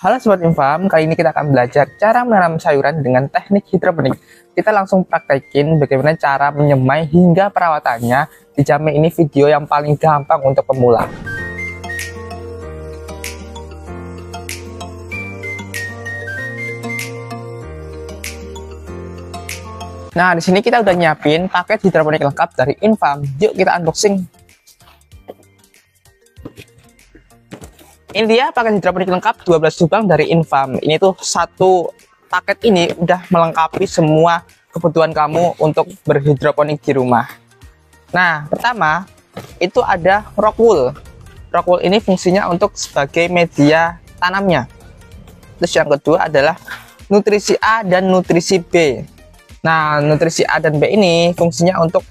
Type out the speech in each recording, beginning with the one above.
Halo Sobat Infam, kali ini kita akan belajar cara menanam sayuran dengan teknik hidroponik. Kita langsung praktekin bagaimana cara menyemai hingga perawatannya. Dijamin ini video yang paling gampang untuk pemula. Nah, di sini kita udah nyiapin paket hidroponik lengkap dari Infam. Yuk kita unboxing. Ini dia paket hidroponik lengkap 12 lubang dari Infam. Ini tuh satu paket ini udah melengkapi semua kebutuhan kamu untuk berhidroponik di rumah. Nah, pertama itu ada rock wool. Rock wool ini fungsinya untuk sebagai media tanamnya. Terus yang kedua adalah nutrisi A dan nutrisi B. Nah, nutrisi A dan B ini fungsinya untuk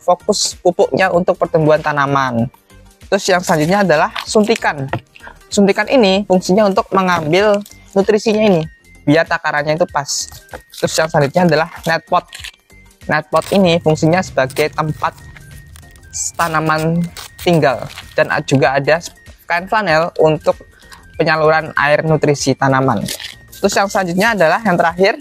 fokus pupuknya untuk pertumbuhan tanaman. Terus yang selanjutnya adalah suntikan. Suntikan ini fungsinya untuk mengambil nutrisinya ini biar takarannya itu pas. Terus yang selanjutnya adalah net pot. Net pot ini fungsinya sebagai tempat tanaman tinggal dan juga ada kain flanel untuk penyaluran air nutrisi tanaman. Terus yang selanjutnya adalah yang terakhir,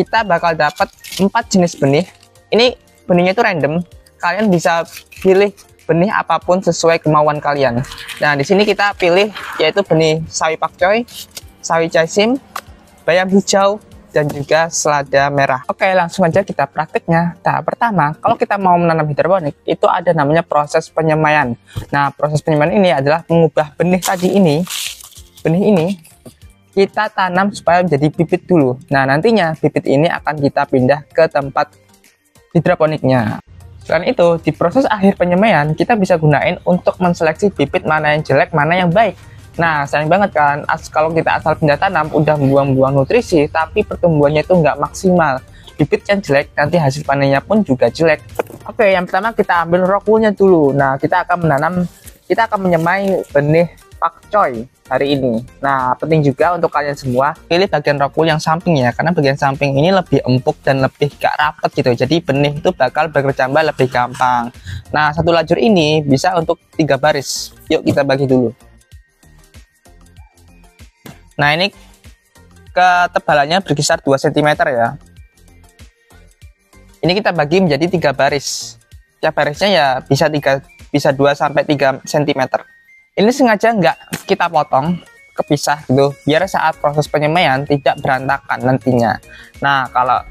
kita bakal dapat 4 jenis benih. Ini benihnya itu random. Kalian bisa pilih benih apapun sesuai kemauan kalian. Nah, di sini kita pilih yaitu benih sawi pakcoy, sawi caisim, bayam hijau, dan juga selada merah. Oke, langsung aja kita praktiknya. Tahap pertama, kalau kita mau menanam hidroponik, itu ada namanya proses penyemaian. Nah, proses penyemaian ini adalah mengubah benih tadi ini, benih ini, kita tanam supaya menjadi bibit dulu. Nah, nantinya bibit ini akan kita pindah ke tempat hidroponiknya. Selain itu, di proses akhir penyemaian, kita bisa gunain untuk menseleksi bibit mana yang jelek, mana yang baik. Nah, sayang banget kan, kalau kita asal pindah tanam, udah buang-buang nutrisi, tapi pertumbuhannya itu nggak maksimal. Bibit yang jelek, nanti hasil panennya pun juga jelek. Oke, yang pertama kita ambil rock wool-nya dulu. Nah, kita akan menyemai benih pakcoy hari ini. Nah, penting juga untuk kalian semua pilih bagian rock wool yang samping ya, karena bagian samping ini lebih empuk dan lebih gak rapet gitu. Jadi benih itu bakal berkecambah lebih gampang. Nah, satu lajur ini bisa untuk 3 baris. Yuk kita bagi dulu. Nah, ini ketebalannya berkisar 2 cm ya. Ini kita bagi menjadi 3 baris. Tiap barisnya ya bisa 2 sampai 3 cm. Ini sengaja nggak kita potong, kepisah gitu, biar saat proses penyemaian tidak berantakan nantinya. Nah, kalau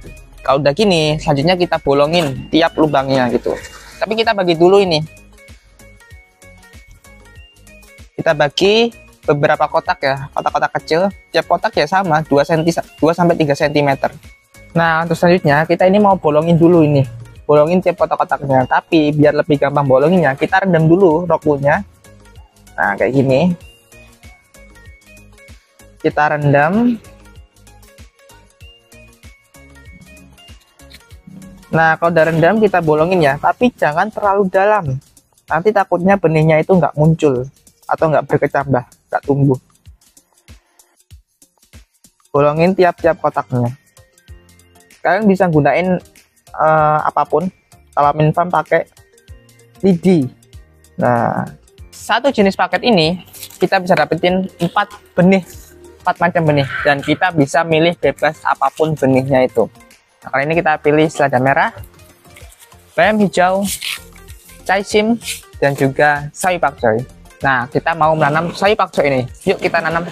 udah gini, selanjutnya kita bolongin tiap lubangnya gitu. Tapi kita bagi dulu ini. Kita bagi beberapa kotak ya, kotak-kotak kecil. Tiap kotak ya sama, 2 sampai 3 cm. Nah, untuk selanjutnya kita ini mau bolongin dulu ini. Bolongin tiap kotak-kotaknya. Tapi biar lebih gampang bolonginnya, kita rendam dulu rock wool-nya. Nah, kayak gini. Kita rendam. Nah, kalau udah rendam kita bolongin ya, tapi jangan terlalu dalam. Nanti takutnya benihnya itu nggak muncul atau nggak berkecambah, nggak tumbuh. Bolongin tiap-tiap kotaknya. Kalian bisa gunain apapun. Kalau Infam pakai lidi. Nah, satu jenis paket ini kita bisa dapetin 4 macam benih, dan kita bisa milih bebas apapun benihnya itu. Nah, kali ini kita pilih selada merah, bayam hijau, caisim, dan juga sawi pakcoy. Nah, kita mau menanam sawi pakcoy ini. Yuk kita nanam.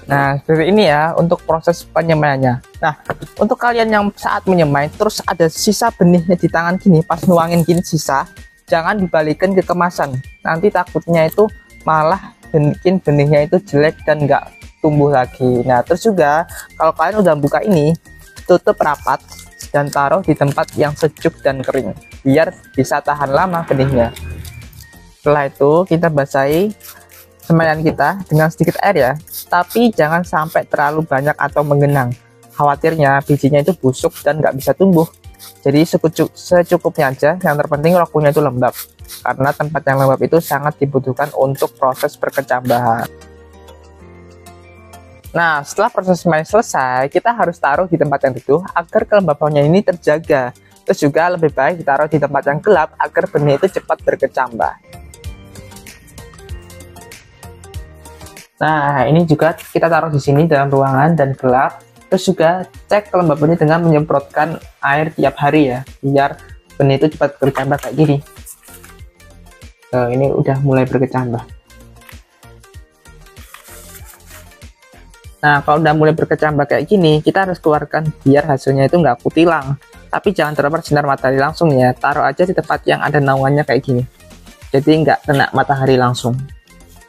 Nah, seperti ini ya untuk proses penyemaiannya. Nah, untuk kalian yang saat menyemai terus ada sisa benihnya di tangan gini, pas nuangin gini sisa, jangan dibalikin ke kemasan. Nanti takutnya itu malah bikin benihnya itu jelek dan nggak tumbuh lagi. Nah, terus juga kalau kalian udah buka ini, tutup rapat dan taruh di tempat yang sejuk dan kering, biar bisa tahan lama benihnya. Setelah itu kita basahi semaian kita dengan sedikit air ya, tapi jangan sampai terlalu banyak atau menggenang. Khawatirnya bijinya itu busuk dan nggak bisa tumbuh. Jadi secukupnya aja. Yang terpenting rock wool-nya itu lembab, karena tempat yang lembab itu sangat dibutuhkan untuk proses perkecambahan. Nah, setelah proses semai selesai, kita harus taruh di tempat yang teduh agar kelembabannya ini terjaga. Terus juga lebih baik ditaruh di tempat yang gelap agar benih itu cepat berkecambah. Nah, ini juga kita taruh di sini dalam ruangan dan gelap. Terus juga cek kelembabannya dengan menyemprotkan air tiap hari ya, biar benih itu cepat berkecambah kayak gini. Nah, ini udah mulai berkecambah. Nah, kalau udah mulai berkecambah kayak gini, kita harus keluarkan biar hasilnya itu nggak kutilang. Tapi jangan terpapar sinar matahari langsung ya, taruh aja di tempat yang ada naungannya kayak gini. Jadi nggak kena matahari langsung,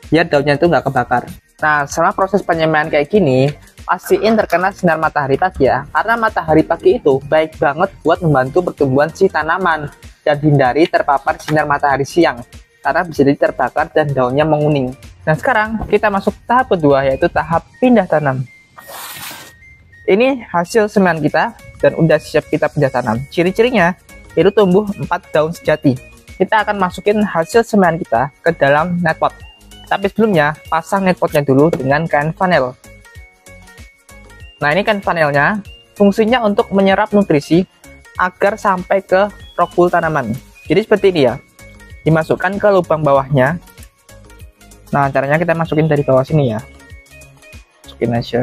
biar daunnya itu nggak kebakar. Nah, setelah proses penyemaian kayak gini, pastiin terkena sinar matahari pagi ya, karena matahari pagi itu baik banget buat membantu pertumbuhan si tanaman, dan hindari terpapar sinar matahari siang, karena bisa jadi terbakar dan daunnya menguning. Nah, sekarang kita masuk tahap kedua, yaitu tahap pindah tanam. Ini hasil semen kita, dan udah siap kita pindah tanam. Ciri-cirinya, itu tumbuh 4 daun sejati. Kita akan masukin hasil semen kita ke dalam netpot. Tapi sebelumnya, pasang netpotnya dulu dengan kain flanel. Nah, ini kain flanelnya, fungsinya untuk menyerap nutrisi agar sampai ke rokul tanaman. Jadi seperti ini ya, dimasukkan ke lubang bawahnya. Nah, caranya kita masukin dari bawah sini ya. Masukin aja.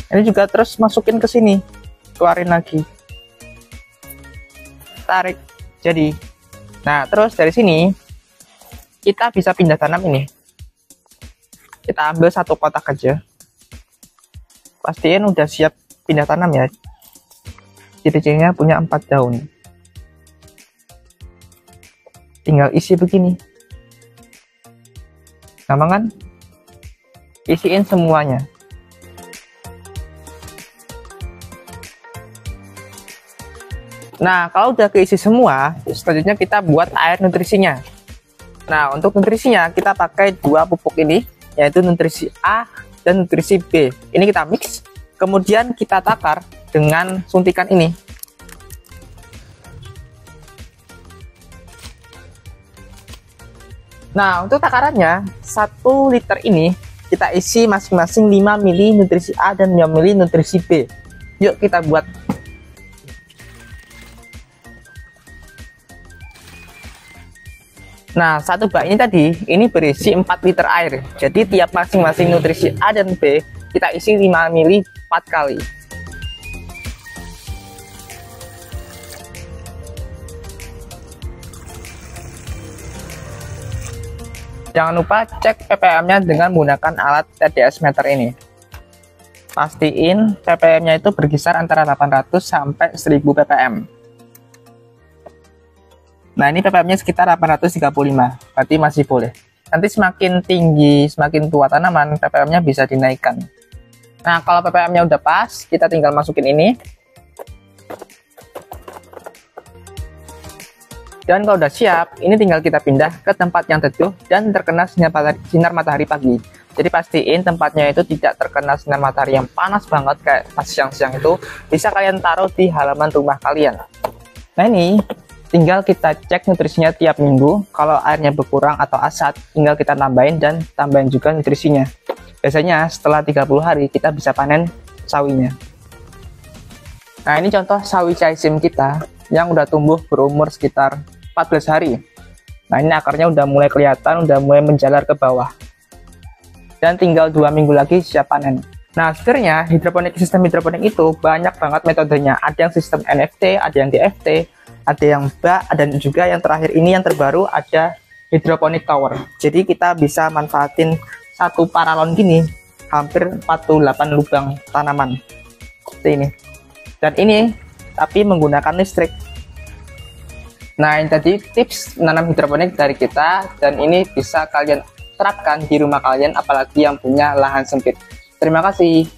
Ini juga terus masukin ke sini. Keluarin lagi. Tarik. Jadi. Nah, terus dari sini kita bisa pindah tanam ini. Kita ambil satu kotak aja. Pastiin udah siap pindah tanam ya. Ciri-cirinya punya 4 daun. Tinggal isi begini. Gampang kan? Isiin semuanya. Nah, kalau udah keisi semua, selanjutnya kita buat air nutrisinya. Nah, untuk nutrisinya kita pakai 2 pupuk ini, yaitu nutrisi A dan nutrisi B. Ini kita mix, kemudian kita takar dengan suntikan ini. Nah, untuk takarannya, 1 liter ini kita isi masing-masing 5 ml nutrisi A dan 5 ml nutrisi B. Yuk kita buat. Nah, 1 bak ini tadi, ini berisi 4 liter air. Jadi tiap masing-masing nutrisi A dan B, kita isi 5 ml 4 kali. Jangan lupa cek ppm-nya dengan menggunakan alat TDS meter ini. Pastiin ppm-nya itu berkisar antara 800 sampai 1000 ppm. Nah, ini ppm-nya sekitar 835, berarti masih boleh. Nanti semakin tinggi, semakin tua tanaman, ppm-nya bisa dinaikkan. Nah, kalau ppm-nya udah pas, kita tinggal masukin ini. Dan kalau udah siap, ini tinggal kita pindah ke tempat yang teduh dan terkena sinar matahari pagi. Jadi pastiin tempatnya itu tidak terkena sinar matahari yang panas banget kayak pas siang-siang itu. Bisa kalian taruh di halaman rumah kalian. Nah, ini tinggal kita cek nutrisinya tiap minggu. Kalau airnya berkurang atau asat, tinggal kita tambahin dan tambahin juga nutrisinya. Biasanya setelah 30 hari kita bisa panen sawinya. Nah, ini contoh sawi caisim kita yang udah tumbuh berumur sekitar 14 hari. Nah, ini akarnya udah mulai kelihatan, udah mulai menjalar ke bawah. Dan tinggal 2 minggu lagi siap panen. Nah, sebenarnya sistem hidroponik itu banyak banget metodenya. Ada yang sistem NFT, ada yang DFT, ada yang bak, dan juga yang terakhir ini yang terbaru ada hidroponik tower. Jadi kita bisa manfaatin satu paralon gini hampir 48 lubang tanaman seperti ini. Dan ini tapi menggunakan listrik. Nah, ini tadi tips menanam hidroponik dari kita, dan ini bisa kalian terapkan di rumah kalian apalagi yang punya lahan sempit. Terima kasih.